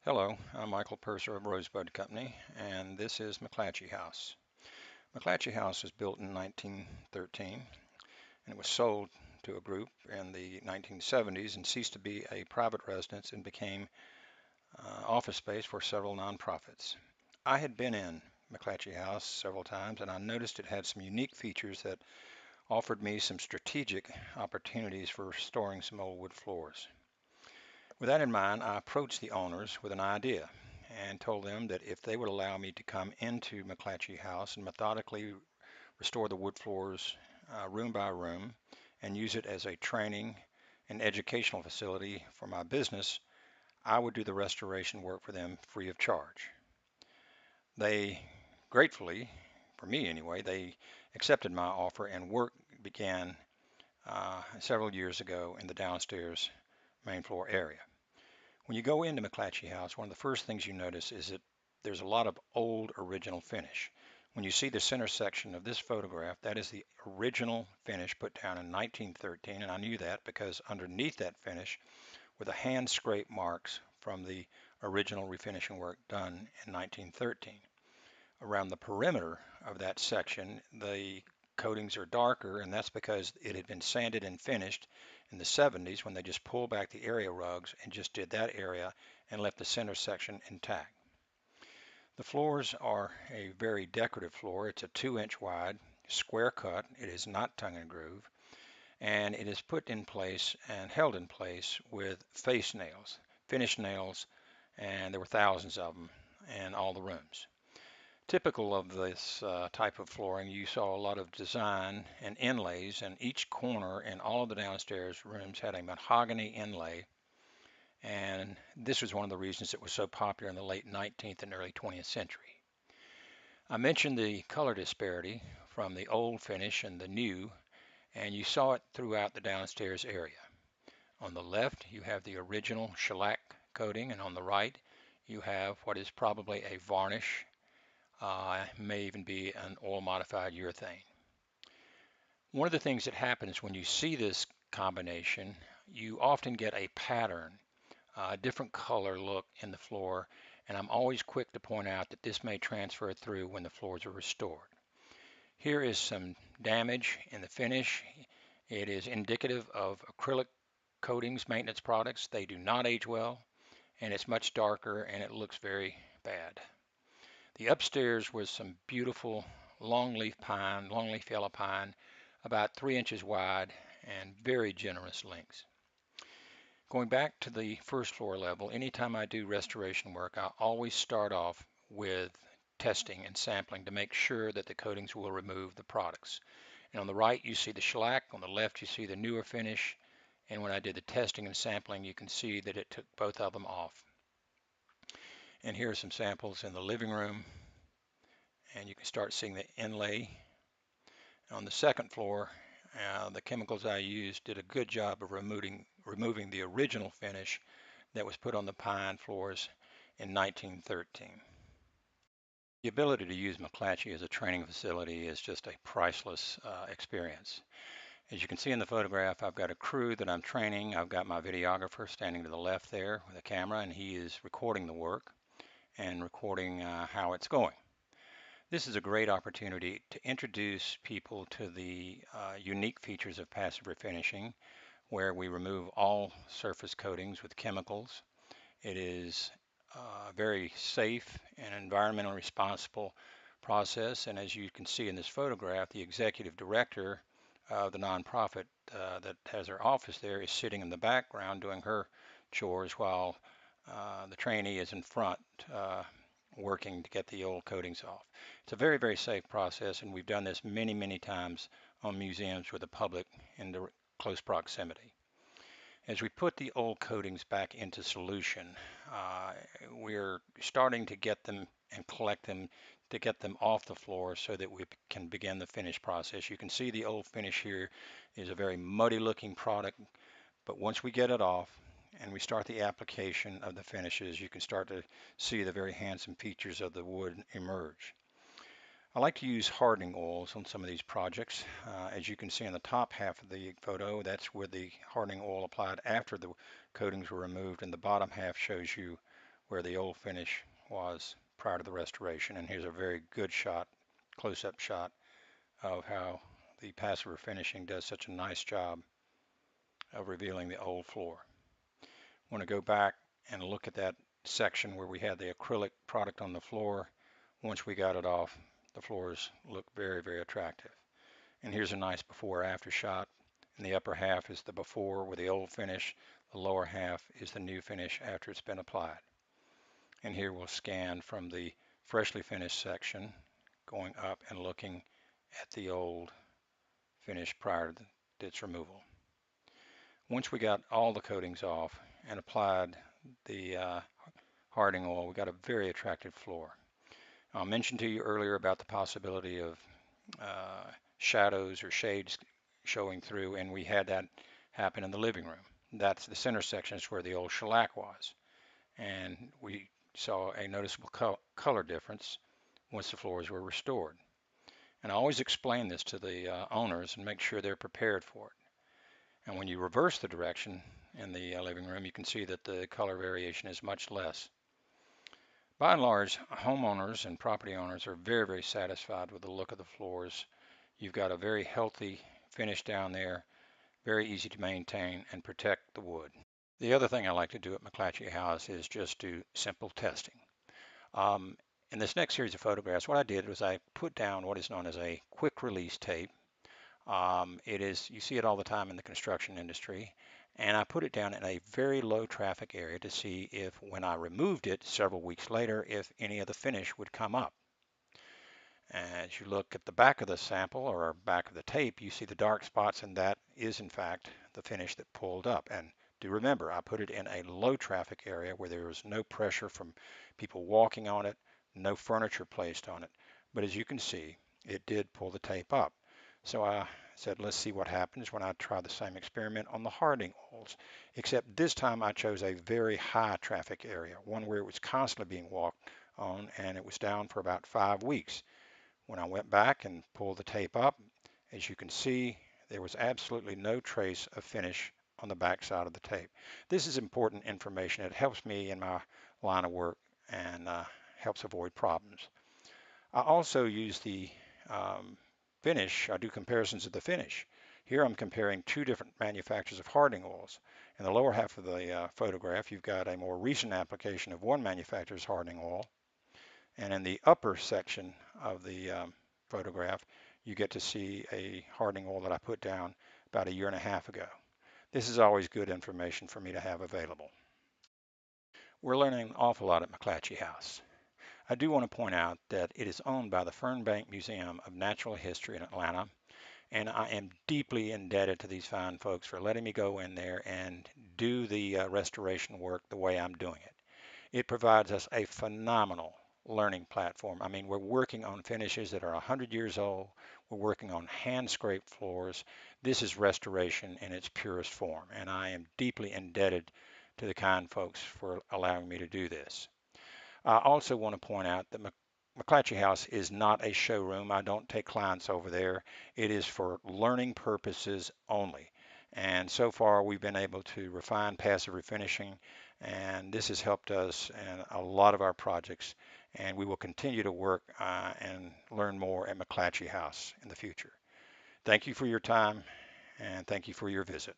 Hello, I'm Michael Purser of Rosebud Company, and this is McClatchey House. McClatchey House was built in 1913, and it was sold to a group in the 1970s and ceased to be a private residence and became office space for several nonprofits. I had been in McClatchey House several times, and I noticed it had some unique features that offered me some strategic opportunities for restoring some old wood floors. With that in mind, I approached the owners with an idea and told them that if they would allow me to come into McClatchey House and methodically restore the wood floors room by room and use it as a training and educational facility for my business, I would do the restoration work for them free of charge. They gratefully, for me anyway, they accepted my offer and work began several years ago in the downstairs main floor area. When you go into McClatchey House, one of the first things you notice is that there's a lot of old original finish. When you see the center section of this photograph, that is the original finish put down in 1913, and I knew that because underneath that finish were the hand scrape marks from the original refinishing work done in 1913. Around the perimeter of that section, the coatings are darker, and that's because it had been sanded and finished in the 70s when they just pulled back the area rugs and just did that area and left the center section intact. The floors are a very decorative floor. It's a 2-inch wide, square cut. It is not tongue and groove, and it is put in place and held in place with face nails, finished nails, and there were thousands of them in all the rooms. Typical of this type of flooring, you saw a lot of design and inlays, and each corner in all of the downstairs rooms had a mahogany inlay, and this was one of the reasons it was so popular in the late 19th and early 20th century. I mentioned the color disparity from the old finish and the new, and you saw it throughout the downstairs area. On the left, you have the original shellac coating, and on the right, you have what is probably a varnish, may even be an oil modified urethane. One of the things that happens when you see this combination, you often get a pattern, a different color look in the floor, and I'm always quick to point out that this may transfer through when the floors are restored. Here is some damage in the finish. It is indicative of acrylic coatings, maintenance products. They do not age well, and it's much darker and it looks very bad. The upstairs was some beautiful longleaf yellow pine, about 3 inches wide and very generous lengths. Going back to the first floor level, anytime I do restoration work, I always start off with testing and sampling to make sure that the coatings will remove the products. And on the right, you see the shellac. On the left, you see the newer finish. And when I did the testing and sampling, you can see that it took both of them off. And here are some samples in the living room. And you can start seeing the inlay. On the second floor, the chemicals I used did a good job of removing the original finish that was put on the pine floors in 1913. The ability to use McClatchey as a training facility is just a priceless experience. As you can see in the photograph, I've got a crew that I'm training. I've got my videographer standing to the left there with a camera, and he is recording the work and recording how it's going. This is a great opportunity to introduce people to the unique features of passive refinishing, where we remove all surface coatings with chemicals. It is a very safe and environmentally responsible process, and as you can see in this photograph, the executive director of the nonprofit that has her office there is sitting in the background doing her chores while the trainee is in front working to get the old coatings off. It's a very, very safe process, and we've done this many, many times on museums with the public in the close proximity. As we put the old coatings back into solution, we're starting to get them and collect them to get them off the floor so that we can begin the finish process. You can see the old finish here is a very muddy looking product, but once we get it off and we start the application of the finishes, you can start to see the very handsome features of the wood emerge. I like to use hardening oils on some of these projects. As you can see in the top half of the photo, that's where the hardening oil applied after the coatings were removed, and the bottom half shows you where the old finish was prior to the restoration. And here's a very good shot, close-up shot of how the passive refinishing does such a nice job of revealing the old floor. Want to go back and look at that section where we had the acrylic product on the floor. Once we got it off, the floors look very, very attractive. And here's a nice before after shot. In the upper half is the before with the old finish. The lower half is the new finish after it's been applied. And here we'll scan from the freshly finished section, going up and looking at the old finish prior to its removal. Once we got all the coatings off and applied the hardening oil, we got a very attractive floor. I mentioned to you earlier about the possibility of shadows or shades showing through, and we had that happen in the living room. That's the center section is where the old shellac was, and we saw a noticeable color difference once the floors were restored. And I always explain this to the owners and make sure they're prepared for it. And when you reverse the direction in the living room, you can see that the color variation is much less. By and large, homeowners and property owners are very, very satisfied with the look of the floors. You've got a very healthy finish down there, very easy to maintain and protect the wood. The other thing I like to do at McClatchey House is just do simple testing. In this next series of photographs, what I did was I put down what is known as a quick release tape. You see it all the time in the construction industry, and I put it down in a very low traffic area to see if when I removed it several weeks later, if any of the finish would come up. As you look at the back of the sample or back of the tape, you see the dark spots, and that is in fact the finish that pulled up. And do remember, I put it in a low traffic area where there was no pressure from people walking on it, no furniture placed on it. But as you can see, it did pull the tape up. So I said, let's see what happens when I try the same experiment on the hardening oils, except this time I chose a very high traffic area, one where it was constantly being walked on, and it was down for about 5 weeks. When I went back and pulled the tape up, as you can see, there was absolutely no trace of finish on the back side of the tape. This is important information. It helps me in my line of work and helps avoid problems. I also use the finish. I do comparisons of the finish. Here I'm comparing two different manufacturers of hardening oils. In the lower half of the photograph, you've got a more recent application of one manufacturer's hardening oil. And in the upper section of the photograph, you get to see a hardening oil that I put down about 1.5 years ago. This is always good information for me to have available. We're learning an awful lot at McClatchey House. I do want to point out that it is owned by the Fernbank Museum of Natural History in Atlanta, and I am deeply indebted to these fine folks for letting me go in there and do the restoration work the way I'm doing it. It provides us a phenomenal learning platform. I mean, we're working on finishes that are 100 years old. We're working on hand scraped floors. This is restoration in its purest form, and I am deeply indebted to the kind folks for allowing me to do this. I also want to point out that McClatchey House is not a showroom. I don't take clients over there. It is for learning purposes only. And so far, we've been able to refine passive refinishing, and this has helped us in a lot of our projects. And we will continue to work and learn more at McClatchey House in the future. Thank you for your time, and thank you for your visit.